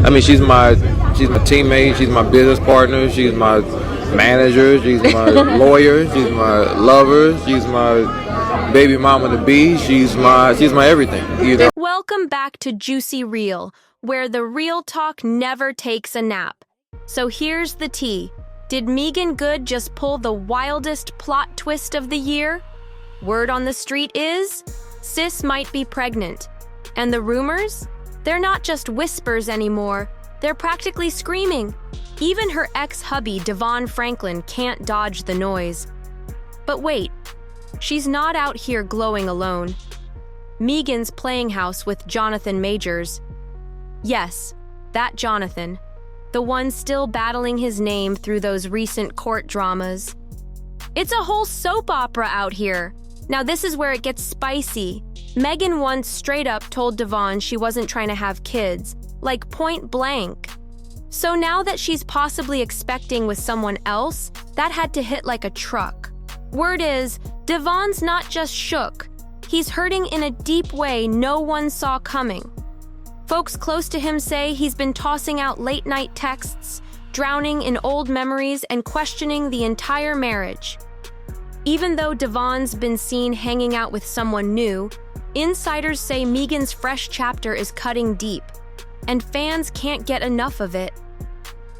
I mean, she's my teammate, she's my business partner, she's my manager, she's my lawyer, she's my lover, she's my baby mama to be, she's my everything, you know. Welcome back to Juicy Real, where the real talk never takes a nap. So here's the tea. Did Meagan Good just pull the wildest plot twist of the year? Word on the street is, sis might be pregnant. And the rumors? They're not just whispers anymore. They're practically screaming. Even her ex-hubby, Devon Franklin, can't dodge the noise. But wait, she's not out here glowing alone. Meagan's playing house with Jonathan Majors. Yes, that Jonathan. The one still battling his name through those recent court dramas. It's a whole soap opera out here. Now this is where it gets spicy. Meagan once straight up told Devon she wasn't trying to have kids, like point blank. So now that she's possibly expecting with someone else, that had to hit like a truck. Word is, Devon's not just shook, he's hurting in a deep way no one saw coming. Folks close to him say he's been tossing out late-night texts, drowning in old memories and questioning the entire marriage. Even though Devon's been seen hanging out with someone new, insiders say Meagan's fresh chapter is cutting deep, and fans can't get enough of it.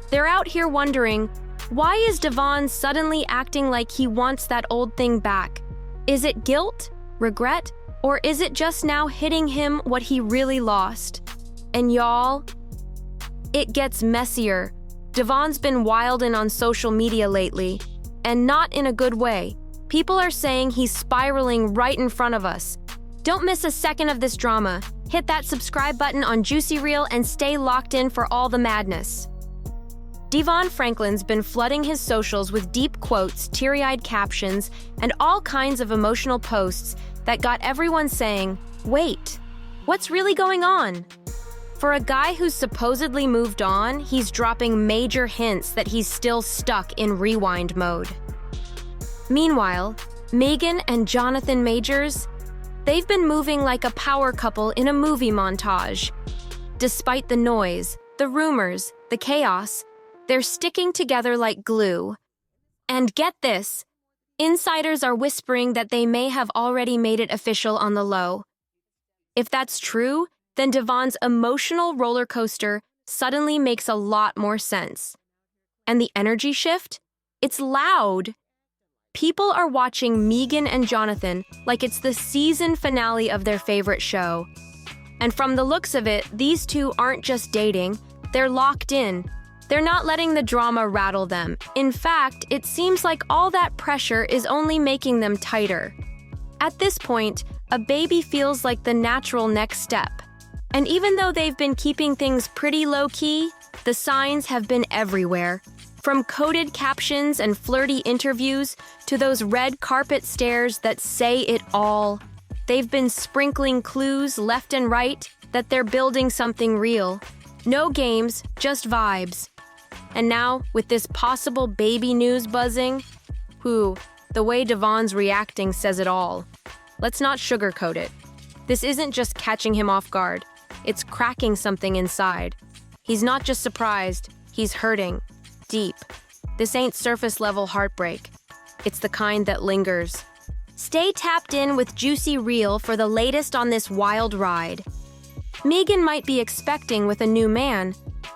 They're out here wondering, why is Devon suddenly acting like he wants that old thing back? Is it guilt, regret, or is it just now hitting him what he really lost? And y'all, it gets messier. Devon's been wildin' on social media lately, and not in a good way. People are saying he's spiraling right in front of us. Don't miss a second of this drama. Hit that subscribe button on Juicy Reel and stay locked in for all the madness. Devon Franklin's been flooding his socials with deep quotes, teary-eyed captions, and all kinds of emotional posts that got everyone saying, wait, what's really going on? For a guy who's supposedly moved on, he's dropping major hints that he's still stuck in rewind mode. Meanwhile, Meagan and Jonathan Majors, they've been moving like a power couple in a movie montage. Despite the noise, the rumors, the chaos, they're sticking together like glue. And get this, insiders are whispering that they may have already made it official on the low. If that's true, then Devon's emotional roller coaster suddenly makes a lot more sense. And the energy shift? It's loud. People are watching Meagan and Jonathan like it's the season finale of their favorite show. And from the looks of it, these two aren't just dating, they're locked in. They're not letting the drama rattle them. In fact, it seems like all that pressure is only making them tighter. At this point, a baby feels like the natural next step. And even though they've been keeping things pretty low-key, the signs have been everywhere. From coded captions and flirty interviews to those red carpet stares that say it all, they've been sprinkling clues left and right that they're building something real. No games, just vibes. And now, with this possible baby news buzzing, the way Devon's reacting says it all. Let's not sugarcoat it. This isn't just catching him off guard. It's cracking something inside. He's not just surprised, he's hurting. Deep. This ain't surface-level heartbreak. It's the kind that lingers. Stay tapped in with Juicy Reel for the latest on this wild ride. Meagan might be expecting with a new man,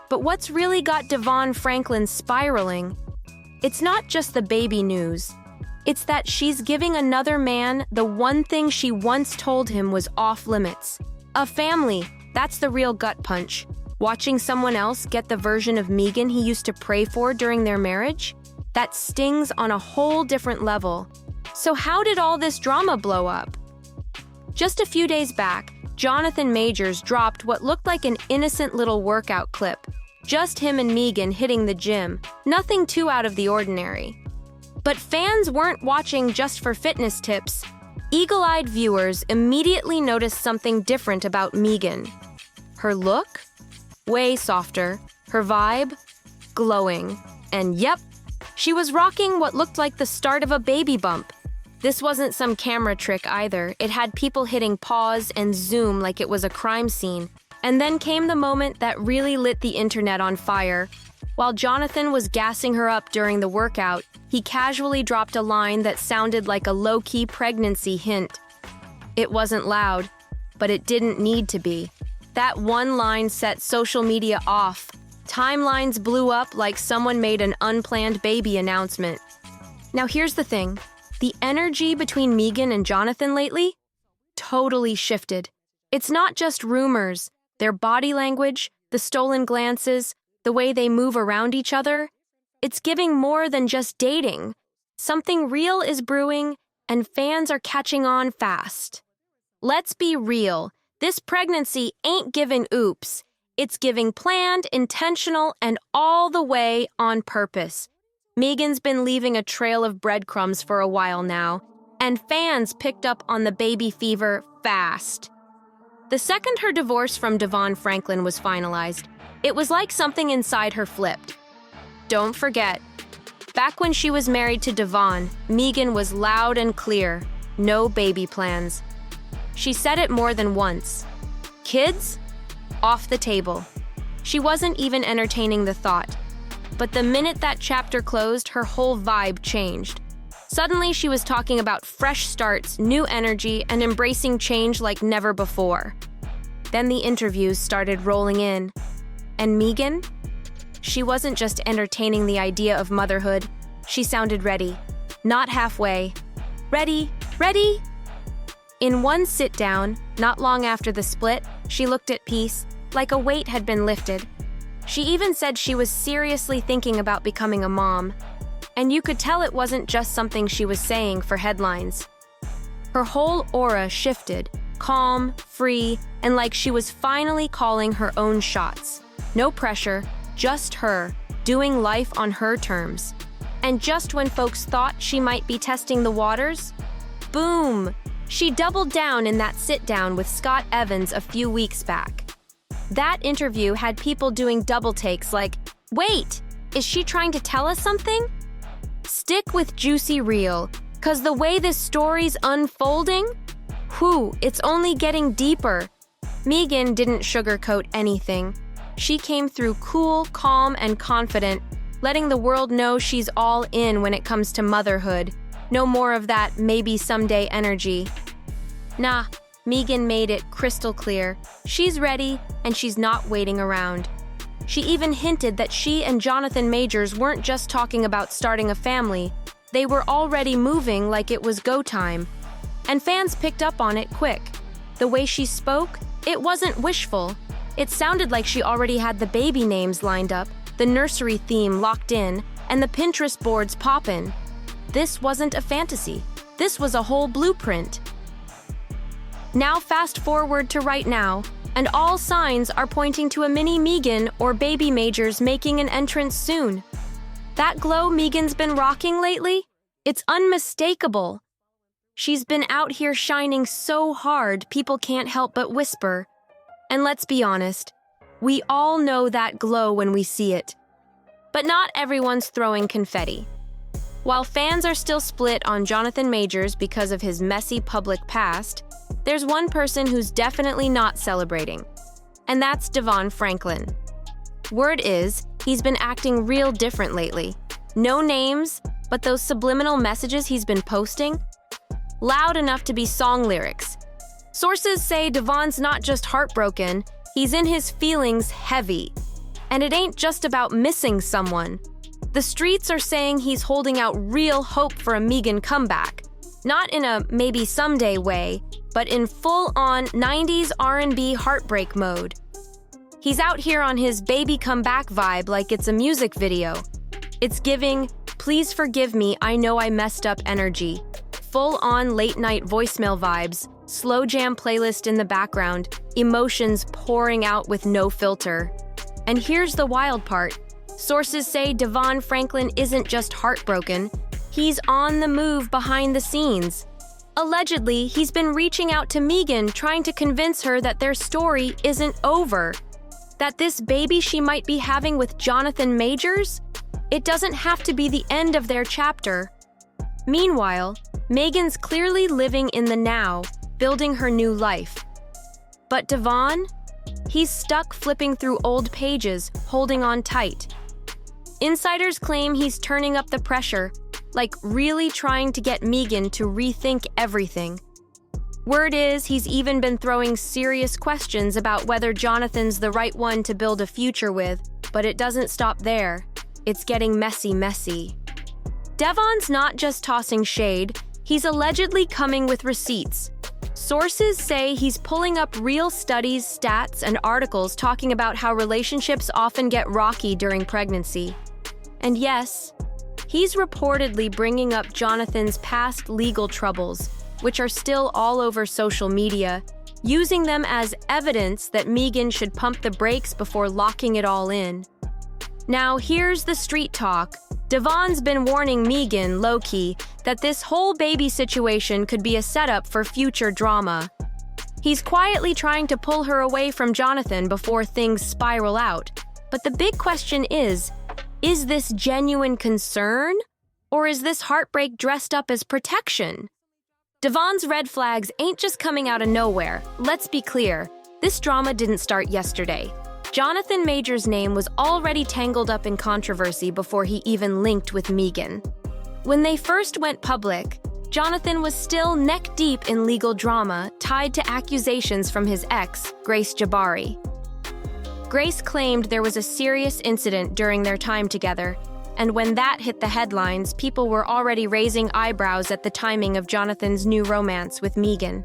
but what's really got Devon Franklin spiraling? It's not just the baby news. It's that she's giving another man the one thing she once told him was off-limits. A family. That's the real gut punch. Watching someone else get the version of Meagan he used to pray for during their marriage? That stings on a whole different level. So how did all this drama blow up? Just a few days back, Jonathan Majors dropped what looked like an innocent little workout clip. Just him and Meagan hitting the gym. Nothing too out of the ordinary. But fans weren't watching just for fitness tips. Eagle-eyed viewers immediately noticed something different about Meagan. Her look? Way softer. Her vibe? Glowing. And yep, she was rocking what looked like the start of a baby bump. This wasn't some camera trick either. It had people hitting pause and zoom like it was a crime scene. And then came the moment that really lit the internet on fire. While Jonathan was gassing her up during the workout, he casually dropped a line that sounded like a low-key pregnancy hint. It wasn't loud, but it didn't need to be. That one line set social media off. Timelines blew up like someone made an unplanned baby announcement. Now here's the thing. The energy between Meagan and Jonathan lately totally shifted. It's not just rumors. Their body language, the stolen glances, the way they move around each other, it's giving more than just dating. Something real is brewing, and fans are catching on fast. Let's be real. This pregnancy ain't giving oops. It's giving planned, intentional, and all the way on purpose. Meagan's been leaving a trail of breadcrumbs for a while now, and fans picked up on the baby fever fast. The second her divorce from Devon Franklin was finalized, it was like something inside her flipped. Don't forget, back when she was married to Devon, Meagan was loud and clear, no baby plans. She said it more than once. Kids? Off the table. She wasn't even entertaining the thought. But the minute that chapter closed, her whole vibe changed. Suddenly, she was talking about fresh starts, new energy, and embracing change like never before. Then the interviews started rolling in. And Meagan? She wasn't just entertaining the idea of motherhood. She sounded ready. Not halfway. Ready? Ready? In one sit-down, not long after the split, she looked at peace, like a weight had been lifted. She even said she was seriously thinking about becoming a mom. And you could tell it wasn't just something she was saying for headlines. Her whole aura shifted, calm, free, and like she was finally calling her own shots. No pressure, just her, doing life on her terms. And just when folks thought she might be testing the waters, boom! She doubled down in that sit-down with Scott Evans a few weeks back. That interview had people doing double takes like, wait, is she trying to tell us something? Stick with Juicy Real, 'cause the way this story's unfolding, it's only getting deeper. Meagan didn't sugarcoat anything. She came through cool, calm, and confident, letting the world know she's all in when it comes to motherhood. No more of that maybe someday energy. Nah, Meagan made it crystal clear. She's ready, and she's not waiting around. She even hinted that she and Jonathan Majors weren't just talking about starting a family. They were already moving like it was go time. And fans picked up on it quick. The way she spoke, it wasn't wishful. It sounded like she already had the baby names lined up, the nursery theme locked in, and the Pinterest boards poppin'. This wasn't a fantasy. This was a whole blueprint. Now fast forward to right now, and all signs are pointing to a mini Meagan or baby Majors making an entrance soon. That glow Meagan's been rocking lately? It's unmistakable. She's been out here shining so hard people can't help but whisper. And let's be honest, we all know that glow when we see it. But not everyone's throwing confetti. While fans are still split on Jonathan Majors because of his messy public past, there's one person who's definitely not celebrating, and that's Devon Franklin. Word is, he's been acting real different lately. No names, but those subliminal messages he's been posting? Loud enough to be song lyrics. Sources say Devon's not just heartbroken, he's in his feelings heavy. And it ain't just about missing someone. The streets are saying he's holding out real hope for a Meagan comeback. Not in a maybe someday way, but in full-on 90s R&B heartbreak mode. He's out here on his baby comeback vibe like it's a music video. It's giving, please forgive me, I know I messed up energy. Full-on late-night voicemail vibes, slow jam playlist in the background, emotions pouring out with no filter. And here's the wild part. Sources say Devon Franklin isn't just heartbroken, he's on the move behind the scenes. Allegedly, he's been reaching out to Meagan trying to convince her that their story isn't over. That this baby she might be having with Jonathan Majors, it doesn't have to be the end of their chapter. Meanwhile, Meagan's clearly living in the now, building her new life. But Devon? He's stuck flipping through old pages, holding on tight. Insiders claim he's turning up the pressure, like really trying to get Meagan to rethink everything. Word is he's even been throwing serious questions about whether Jonathan's the right one to build a future with, but it doesn't stop there. It's getting messy. Devon's not just tossing shade, he's allegedly coming with receipts. Sources say he's pulling up real studies, stats, and articles talking about how relationships often get rocky during pregnancy. And yes, he's reportedly bringing up Jonathan's past legal troubles, which are still all over social media, using them as evidence that Meagan should pump the brakes before locking it all in. Now, here's the street talk. Devon's been warning Meagan, low-key, that this whole baby situation could be a setup for future drama. He's quietly trying to pull her away from Jonathan before things spiral out. But the big question is this genuine concern? Or is this heartbreak dressed up as protection? Devon's red flags ain't just coming out of nowhere. Let's be clear, this drama didn't start yesterday. Jonathan Major's name was already tangled up in controversy before he even linked with Meagan. When they first went public, Jonathan was still neck-deep in legal drama tied to accusations from his ex, Grace Jabari. Grace claimed there was a serious incident during their time together, and when that hit the headlines, people were already raising eyebrows at the timing of Jonathan's new romance with Meagan.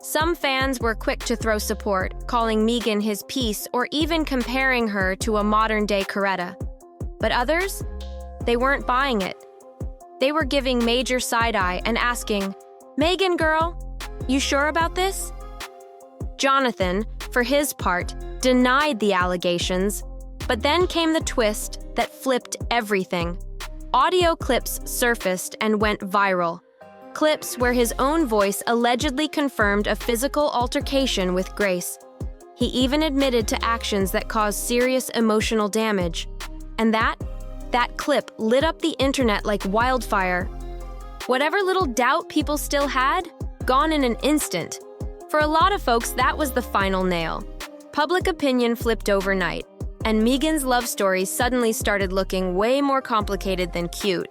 Some fans were quick to throw support, calling Meagan his piece or even comparing her to a modern-day Coretta. But others? They weren't buying it. They were giving Major side-eye and asking, "Meagan girl, you sure about this?" Jonathan, for his part, denied the allegations, but then came the twist that flipped everything. Audio clips surfaced and went viral. Clips where his own voice allegedly confirmed a physical altercation with Grace. He even admitted to actions that caused serious emotional damage. And that clip lit up the internet like wildfire. Whatever little doubt people still had, gone in an instant. For a lot of folks, that was the final nail. Public opinion flipped overnight, and Meagan's love story suddenly started looking way more complicated than cute.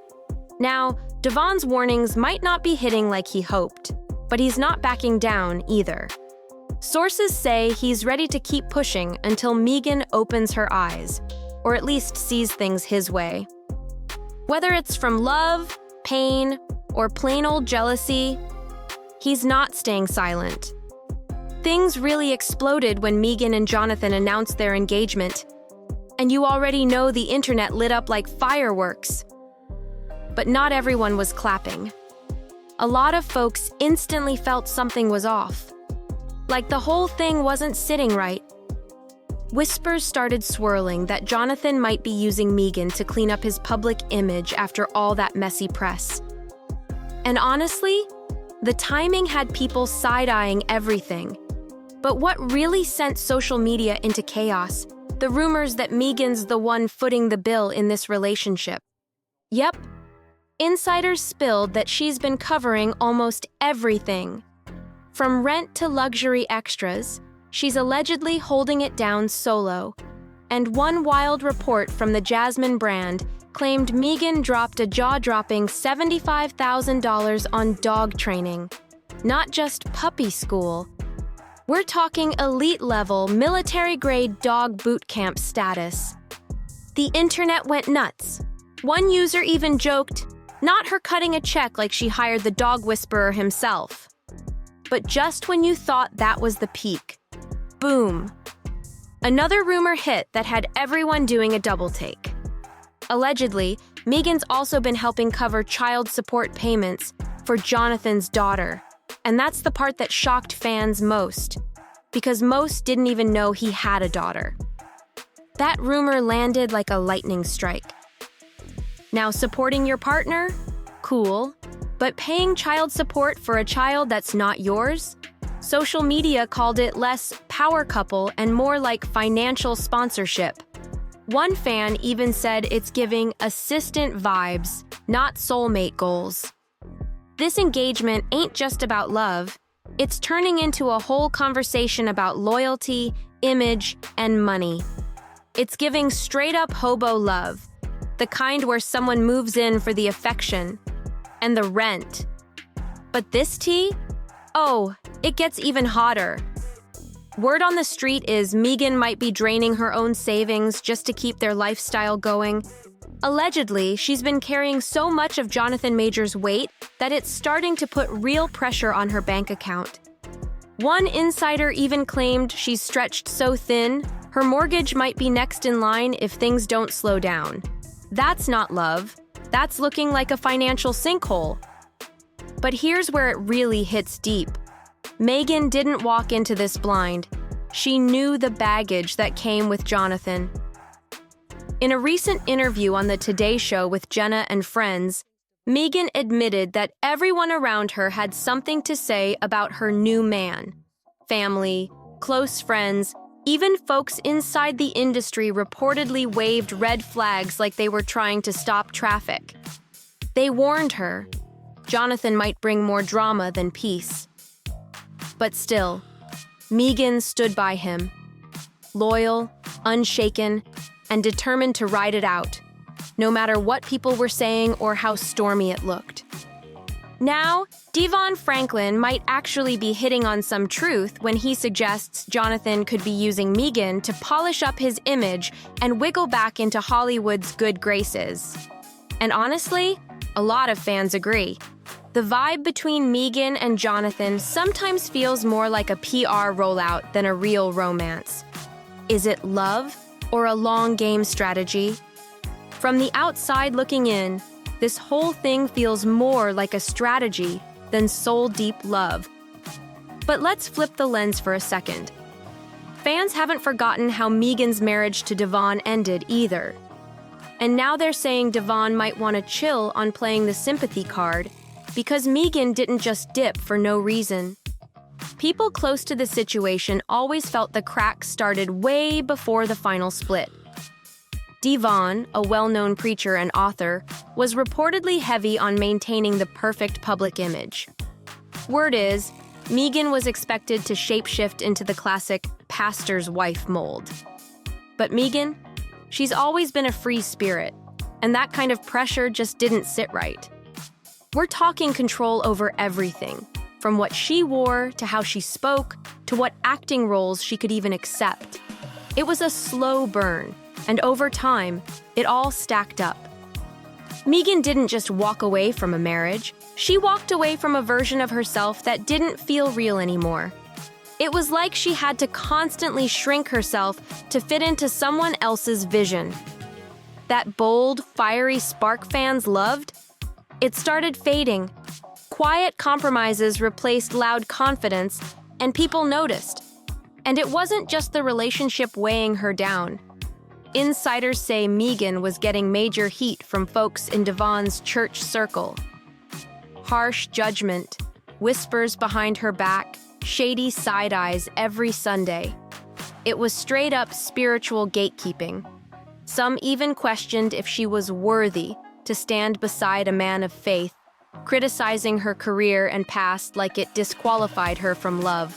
Now, Devon's warnings might not be hitting like he hoped, but he's not backing down either. Sources say he's ready to keep pushing until Meagan opens her eyes, or at least sees things his way. Whether it's from love, pain, or plain old jealousy, he's not staying silent. Things really exploded when Meagan and Jonathan announced their engagement, and you already know the internet lit up like fireworks. But not everyone was clapping. A lot of folks instantly felt something was off, like the whole thing wasn't sitting right. Whispers started swirling that Jonathan might be using Meagan to clean up his public image after all that messy press. And honestly, the timing had people side-eyeing everything. But what really sent social media into chaos? The rumors that Meagan's the one footing the bill in this relationship. Yep. Insiders spilled that she's been covering almost everything. From rent to luxury extras, she's allegedly holding it down solo. And one wild report from the Jasmine brand claimed Meagan dropped a jaw-dropping $75,000 on dog training. Not just puppy school. We're talking elite-level, military-grade dog boot camp status. The internet went nuts. One user even joked, not her cutting a check like she hired the dog whisperer himself. But just when you thought that was the peak, boom. Another rumor hit that had everyone doing a double take. Allegedly, Meagan's also been helping cover child support payments for Jonathan's daughter. And that's the part that shocked fans most, because most didn't even know he had a daughter. That rumor landed like a lightning strike. Now, supporting your partner? Cool. But paying child support for a child that's not yours? Social media called it less power couple and more like financial sponsorship. One fan even said it's giving assistant vibes, not soulmate goals. This engagement ain't just about love, It's turning into a whole conversation about loyalty, image, and money. It's giving straight-up hobo love, the kind where someone moves in for the affection and the rent. But this tea? Oh, it gets even hotter. Word on the street is Meagan might be draining her own savings just to keep their lifestyle going. Allegedly, she's been carrying so much of Jonathan Major's weight that it's starting to put real pressure on her bank account. One insider even claimed she's stretched so thin, her mortgage might be next in line if things don't slow down. That's not love. That's looking like a financial sinkhole. But here's where it really hits deep. Meagan didn't walk into this blind. She knew the baggage that came with Jonathan. In a recent interview on the Today Show with Jenna and Friends, Meagan admitted that everyone around her had something to say about her new man. Family, close friends, even folks inside the industry reportedly waved red flags like they were trying to stop traffic. They warned her, Jonathan might bring more drama than peace. But still, Meagan stood by him, loyal, unshaken, and determined to ride it out, no matter what people were saying or how stormy it looked. Now, Devon Franklin might actually be hitting on some truth when he suggests Jonathan could be using Meagan to polish up his image and wiggle back into Hollywood's good graces. And honestly, a lot of fans agree. The vibe between Meagan and Jonathan sometimes feels more like a PR rollout than a real romance. Is it love or a long game strategy? From the outside looking in, this whole thing feels more like a strategy than soul-deep love. But let's flip the lens for a second. Fans haven't forgotten how Meagan's marriage to Devon ended either. And now they're saying Devon might want to chill on playing the sympathy card because Meagan didn't just dip for no reason. People close to the situation always felt the cracks started way before the final split. Devon, a well-known preacher and author, was reportedly heavy on maintaining the perfect public image. Word is, Meagan was expected to shapeshift into the classic pastor's wife mold. But Meagan, she's always been a free spirit, and that kind of pressure just didn't sit right. We're talking control over everything, from what she wore to how she spoke to what acting roles she could even accept. It was a slow burn, and over time, it all stacked up. Meagan didn't just walk away from a marriage, she walked away from a version of herself that didn't feel real anymore. It was like she had to constantly shrink herself to fit into someone else's vision. That bold, fiery spark fans loved? It started fading. Quiet compromises replaced loud confidence, and people noticed. And it wasn't just the relationship weighing her down. Insiders say Meagan was getting major heat from folks in Devon's church circle. Harsh judgment, whispers behind her back, shady side eyes every Sunday. It was straight-up spiritual gatekeeping. Some even questioned if she was worthy to stand beside a man of faith, criticizing her career and past like it disqualified her from love.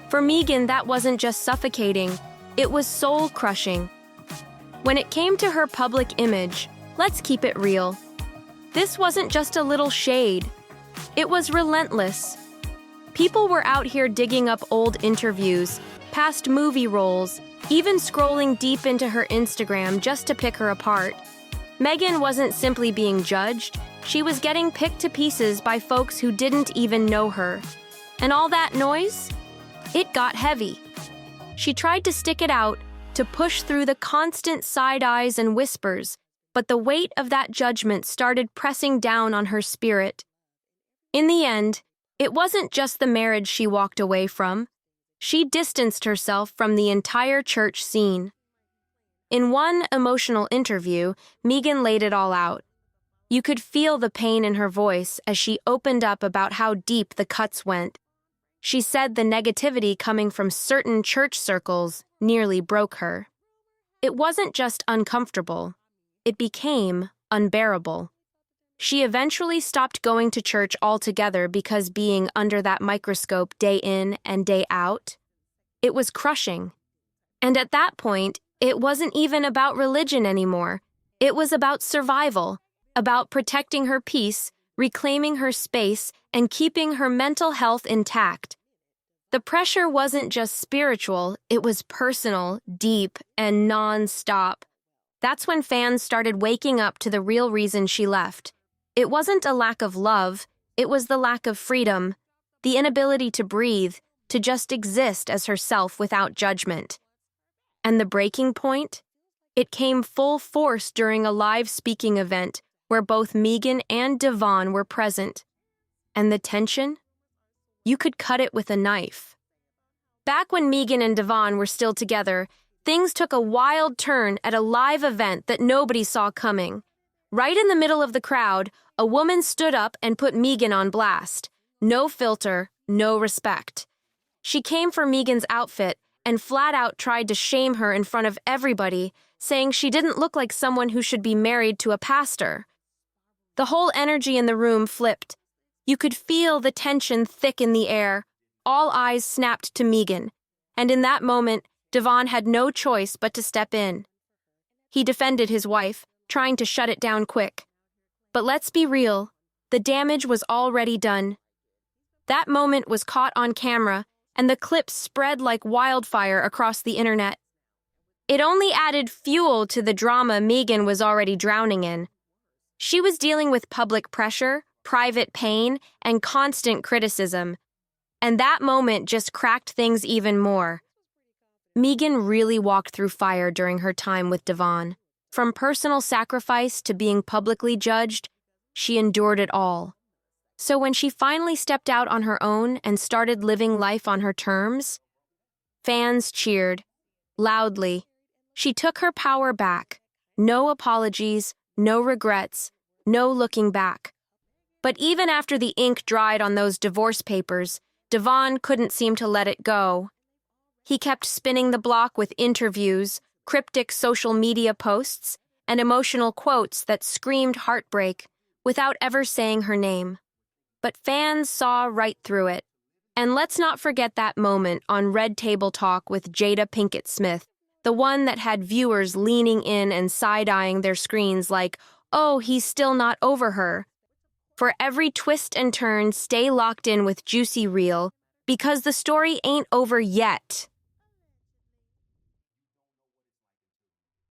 For Meagan, that wasn't just suffocating, it was soul-crushing. When it came to her public image, let's keep it real. This wasn't just a little shade. It was relentless. People were out here digging up old interviews, past movie roles, even scrolling deep into her Instagram just to pick her apart. Meagan wasn't simply being judged, she was getting picked to pieces by folks who didn't even know her. And all that noise? It got heavy. She tried to stick it out, to push through the constant side eyes and whispers, but the weight of that judgment started pressing down on her spirit. In the end, it wasn't just the marriage she walked away from. She distanced herself from the entire church scene. In one emotional interview, Meagan laid it all out. You could feel the pain in her voice as she opened up about how deep the cuts went. She said the negativity coming from certain church circles nearly broke her. It wasn't just uncomfortable, it became unbearable. She eventually stopped going to church altogether because being under that microscope day in and day out, it was crushing. And at that point, it wasn't even about religion anymore. It was about survival, about protecting her peace, reclaiming her space, and keeping her mental health intact. The pressure wasn't just spiritual, it was personal, deep, and non-stop. That's when fans started waking up to the real reason she left. It wasn't a lack of love, it was the lack of freedom, the inability to breathe, to just exist as herself without judgment. And the breaking point? It came full force during a live speaking event where both Meagan and Devon were present. And the tension? You could cut it with a knife. Back when Meagan and Devon were still together, things took a wild turn at a live event that nobody saw coming. Right in the middle of the crowd, a woman stood up and put Meagan on blast. No filter, no respect. She came for Meagan's outfit and flat out tried to shame her in front of everybody, saying she didn't look like someone who should be married to a pastor. The whole energy in the room flipped. You could feel the tension thick in the air. All eyes snapped to Meagan, and in that moment, Devon had no choice but to step in. He defended his wife, trying to shut it down quick. But let's be real, the damage was already done. That moment was caught on camera, and the clip spread like wildfire across the internet. It only added fuel to the drama Meagan was already drowning in. She was dealing with public pressure, private pain, and constant criticism. And that moment just cracked things even more. Meagan really walked through fire during her time with Devon. From personal sacrifice to being publicly judged, she endured it all. So when she finally stepped out on her own and started living life on her terms, fans cheered, loudly. She took her power back. No apologies, no regrets, no looking back. But even after the ink dried on those divorce papers, Devon couldn't seem to let it go. He kept spinning the block with interviews, cryptic social media posts, and emotional quotes that screamed heartbreak without ever saying her name. But fans saw right through it. And let's not forget that moment on Red Table Talk with Jada Pinkett Smith, the one that had viewers leaning in and side-eyeing their screens like, oh, he's still not over her. For every twist and turn, stay locked in with Juicy Reel, because the story ain't over yet.